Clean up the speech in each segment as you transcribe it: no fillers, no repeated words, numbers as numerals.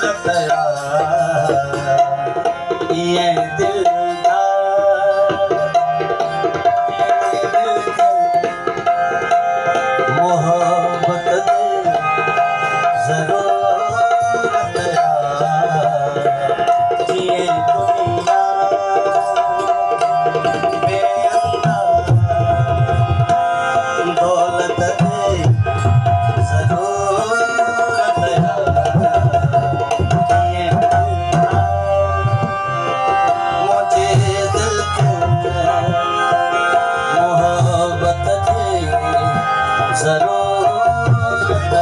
रखया ये दिल मोहब्बत जरूरत ये दुनिया दौलत जरूरत ये मुझे दिल के मोहब्बत जरूरत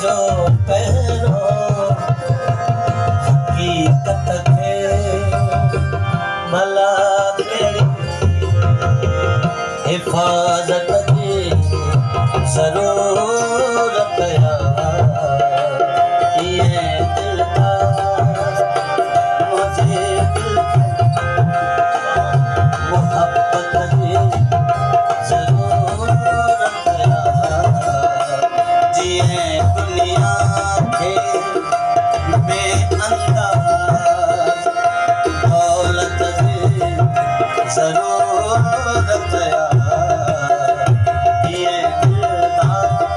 जो पैरो हकीकत के भला तेरी हिफाजत की जरूरत ये दिल का मुझे दिल की मोहब्बत की जरूरत जिए दुनिया के बेअंदाज दौलत की जरूरत ये दिलदार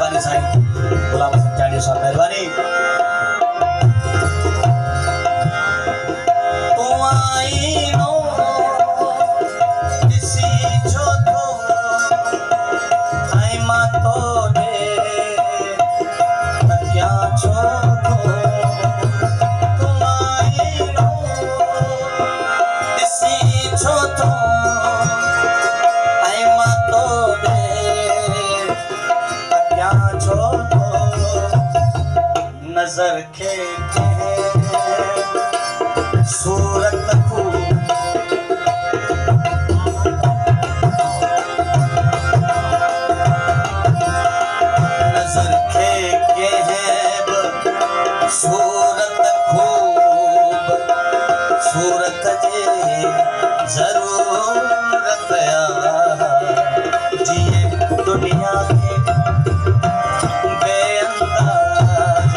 गुलाम हसन चांडी साहब मेहरबानी तू आई नो किसी छो तो आई मा तो दे क्या छो तो तू आई नो किसी छो तो आई मा तो दे क्या छो नजर के सूरत खूब नजर के सूरत खूब सूरत जी जरूरत जिए दुनिया के बेअंदाज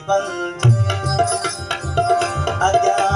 बंधे अज्ञान